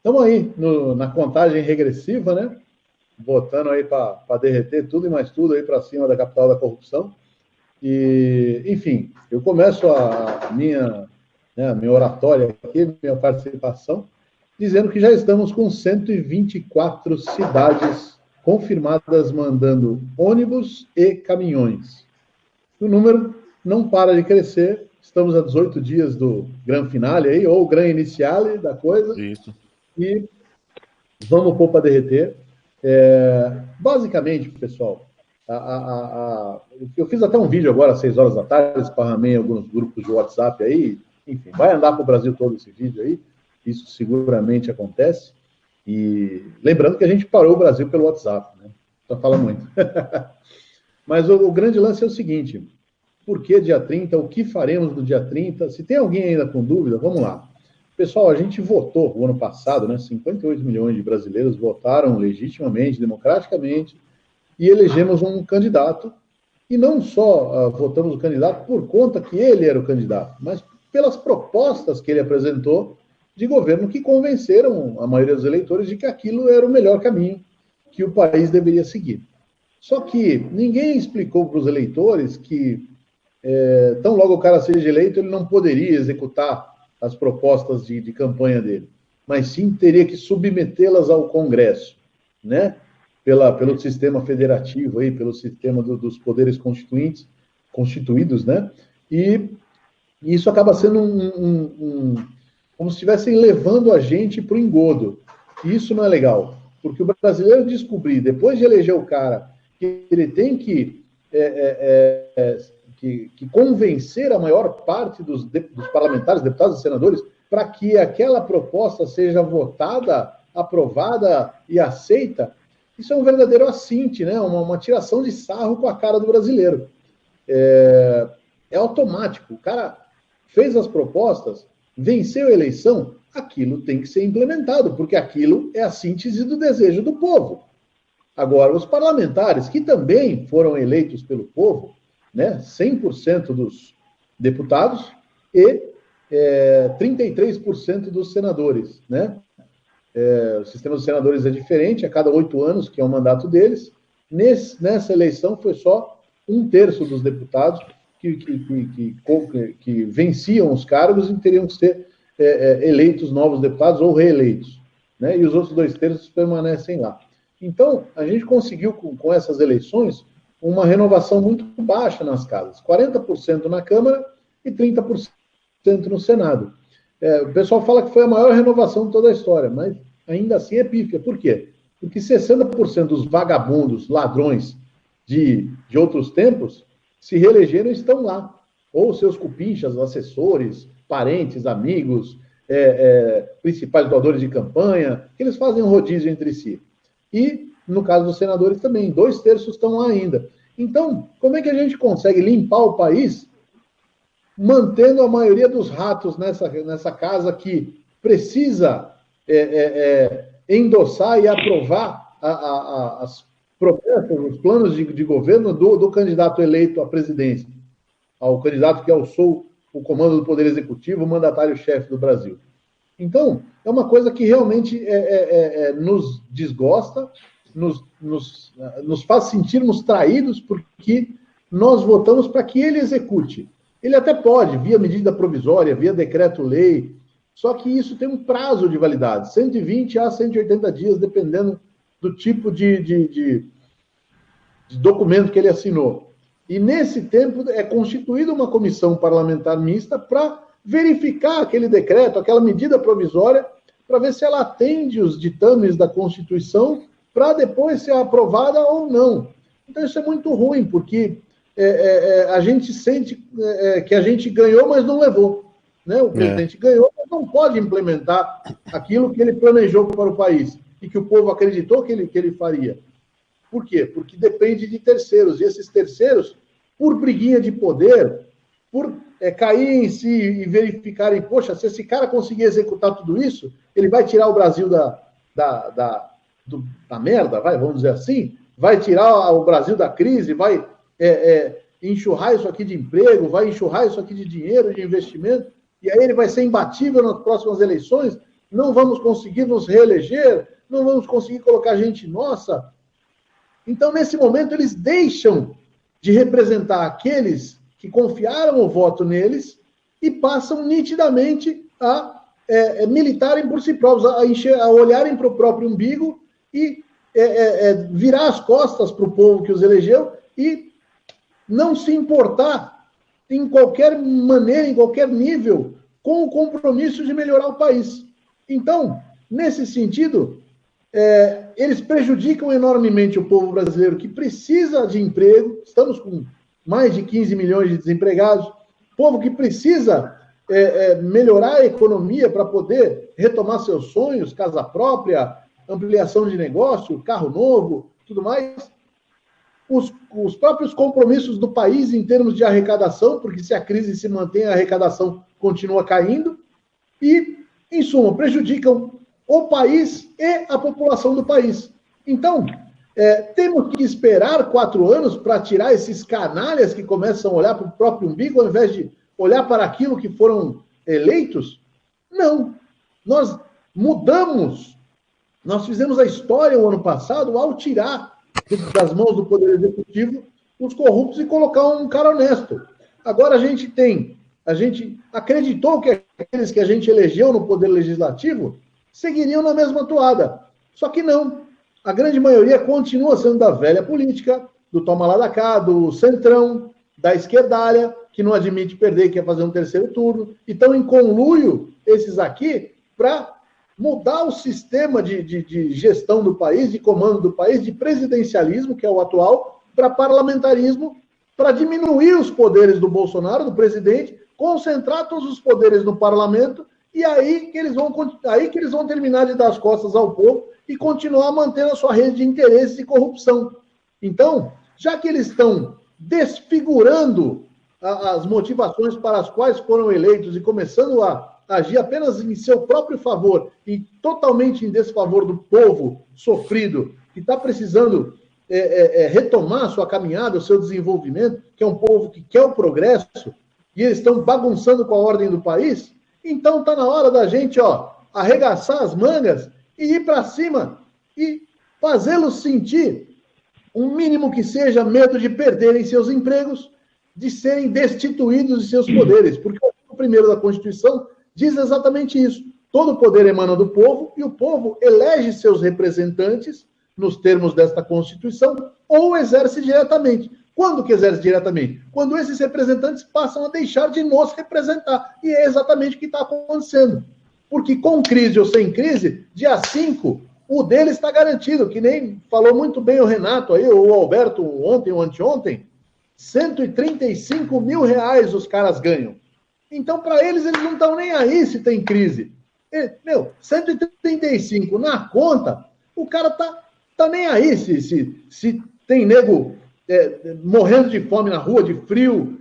Estamos aí na contagem regressiva, né? Botando aí para derreter tudo e mais tudo aí para cima da capital da corrupção. E, enfim, eu começo a minha oratória aqui, minha participação, dizendo que já estamos com 124 cidades confirmadas mandando ônibus e caminhões. O número não para de crescer. Estamos a 18 dias do grande finale aí, ou grande iniciale da coisa. Isso. E vamos pôr para derreter. Basicamente, pessoal, eu fiz até um vídeo agora às 6 horas da tarde, esparramei em alguns grupos de WhatsApp aí. Enfim, vai andar para o Brasil todo esse vídeo aí. Isso seguramente acontece. E lembrando que a gente parou o Brasil pelo WhatsApp, né? Só fala muito. Mas o grande lance é o seguinte: por que dia 30? O que faremos no dia 30? Se tem alguém ainda com dúvida, vamos lá. Pessoal, a gente votou o ano passado, né? 58 milhões de brasileiros votaram legitimamente, democraticamente, e elegemos um candidato. E não só votamos o candidato por conta que ele era o candidato, mas pelas propostas que ele apresentou de governo que convenceram a maioria dos eleitores de que aquilo era o melhor caminho que o país deveria seguir. Só que ninguém explicou para os eleitores que, tão logo o cara seja eleito, ele não poderia executar as propostas de campanha dele, mas sim teria que submetê-las ao Congresso, né? Pelo sistema federativo, aí, pelo sistema dos poderes constituídos, né? E isso acaba sendo como se estivessem levando a gente para o engodo. E isso não é legal, porque o brasileiro descobrir, depois de eleger o cara, que ele tem que convencer a maior parte dos parlamentares, deputados e senadores, para que aquela proposta seja votada, aprovada e aceita, isso é um verdadeiro assinte, né? Uma tiração de sarro com a cara do brasileiro. É automático. O cara fez as propostas, venceu a eleição, aquilo tem que ser implementado, porque aquilo é a síntese do desejo do povo. Agora, os parlamentares, que também foram eleitos pelo povo, né, 100% dos deputados e 33% dos senadores, né? O sistema dos senadores é diferente, a cada 8 anos, que é o mandato deles. Nessa eleição foi só 1/3 dos deputados que venciam os cargos e teriam que ser eleitos novos deputados ou reeleitos, né? E os outros 2/3 permanecem lá. Então, a gente conseguiu, com essas eleições, uma renovação muito baixa nas casas, 40% na Câmara e 30% no Senado. O pessoal fala que foi a maior renovação de toda a história, mas ainda assim é pífia. Por quê? Porque 60% dos vagabundos, ladrões de outros tempos, se reelegeram e estão lá. Ou seus cupinchas, assessores, parentes, amigos, principais doadores de campanha, que eles fazem um rodízio entre si. E, no caso dos senadores também, 2/3 estão lá ainda. Então, como é que a gente consegue limpar o país mantendo a maioria dos ratos nessa casa que precisa endossar e aprovar as promessas, os planos de governo do candidato eleito à presidência, ao candidato que alçou o comando do Poder Executivo, o mandatário-chefe do Brasil. Então, é uma coisa que realmente nos desgosta, nos faz sentirmos traídos, porque nós votamos para que ele execute. Ele até pode, via medida provisória, via decreto-lei, só que isso tem um prazo de validade, 120 a 180 dias, dependendo do tipo de documento que ele assinou. E nesse tempo é constituída uma comissão parlamentar mista para verificar aquele decreto, aquela medida provisória, para ver se ela atende os ditames da Constituição, para depois ser aprovada ou não. Então isso é muito ruim, porque a gente sente que a gente ganhou, mas não levou. Né? O presidente ganhou, mas não pode implementar aquilo que ele planejou para o país e que o povo acreditou que ele faria. Por quê? Porque depende de terceiros. E esses terceiros, por briguinha de poder, por cair em si e verificarem, poxa, se esse cara conseguir executar tudo isso, ele vai tirar o Brasil da merda, vamos dizer assim, vai tirar o Brasil da crise, vai enxurrar isso aqui de emprego, vai enxurrar isso aqui de dinheiro, de investimento, e aí ele vai ser imbatível nas próximas eleições. não vamos conseguir nos reeleger, não vamos conseguir colocar gente nossa. Então, nesse momento, eles deixam de representar aqueles que confiaram o voto neles e passam nitidamente a militarem por si próprios, a olharem para o próprio umbigo e virar as costas para o povo que os elegeu e não se importar em qualquer maneira, em qualquer nível, com o compromisso de melhorar o país. Então, nesse sentido, eles prejudicam enormemente o povo brasileiro que precisa de emprego. Estamos com mais de 15 milhões de desempregados, povo que precisa melhorar a economia para poder retomar seus sonhos, casa própria, ampliação de negócio, carro novo, tudo mais. Os próprios compromissos do país em termos de arrecadação, porque se a crise se mantém, a arrecadação continua caindo, e, em suma, prejudicam o país e a população do país. Então, temos que esperar 4 anos para tirar esses canalhas que começam a olhar para o próprio umbigo, ao invés de olhar para aquilo que foram eleitos? Não. Nós mudamos. Nós fizemos a história o ano passado ao tirar das mãos do Poder Executivo os corruptos e colocar um cara honesto. Agora a gente acreditou que aqueles que a gente elegeu no Poder Legislativo seguiriam na mesma toada. Só que não. A grande maioria continua sendo da velha política, do toma lá da cá, do centrão, da esquerdalha, que não admite perder e quer fazer um terceiro turno. E estão em conluio, esses aqui, para mudar o sistema de gestão do país, de comando do país, de presidencialismo, que é o atual, para parlamentarismo, para diminuir os poderes do Bolsonaro, do presidente, concentrar todos os poderes no parlamento, e aí que eles vão terminar de dar as costas ao povo e continuar mantendo a sua rede de interesses e corrupção. Então, já que eles estão desfigurando as motivações para as quais foram eleitos e começando a agir apenas em seu próprio favor e totalmente em desfavor do povo sofrido, que está precisando retomar a sua caminhada, o seu desenvolvimento, que é um povo que quer o progresso, e eles estão bagunçando com a ordem do país, então está na hora da gente arregaçar as mangas e ir para cima e fazê-los sentir um mínimo que seja medo de perderem seus empregos, de serem destituídos de seus poderes, porque o primeiro da Constituição diz exatamente isso. Todo poder emana do povo e o povo elege seus representantes, nos termos desta Constituição, ou exerce diretamente. Quando que exerce diretamente? Quando esses representantes passam a deixar de nos representar. E é exatamente o que está acontecendo. Porque com crise ou sem crise, dia 5, o dele está garantido, que nem falou muito bem o Renato aí, ou o Alberto ontem ou anteontem, 135 mil reais os caras ganham. Então, para eles não estão nem aí se tem crise. 135 na conta, o cara tá nem aí se tem nego morrendo de fome na rua, de frio,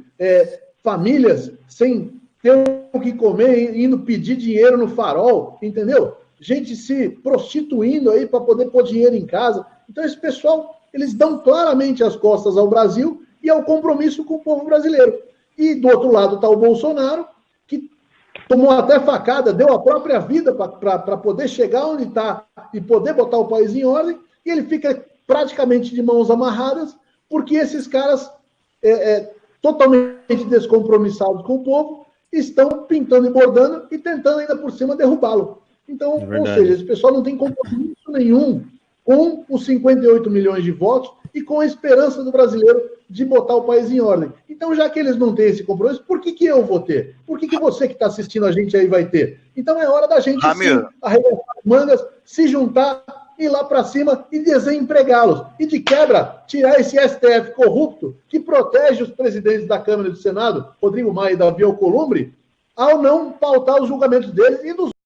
famílias sem ter o que comer, indo pedir dinheiro no farol, entendeu? Gente se prostituindo aí para poder pôr dinheiro em casa. Então, esse pessoal, eles dão claramente as costas ao Brasil e ao compromisso com o povo brasileiro. E do outro lado está o Bolsonaro, que tomou até facada, deu a própria vida para poder chegar onde está e poder botar o país em ordem, e ele fica praticamente de mãos amarradas, porque esses caras, totalmente descompromissados com o povo, estão pintando e bordando e tentando ainda por cima derrubá-lo. Então, ou seja, esse pessoal não tem compromisso nenhum com os 58 milhões de votos e com a esperança do brasileiro de botar o país em ordem. Então, já que eles não têm esse compromisso, por que eu vou ter? Por que você que está assistindo a gente aí vai ter? Então, é hora da gente arregaçar as mangas, se juntar, ir lá para cima e desempregá-los. E, de quebra, tirar esse STF corrupto que protege os presidentes da Câmara e do Senado, Rodrigo Maia e Davi Alcolumbre, ao não pautar os julgamentos deles e dos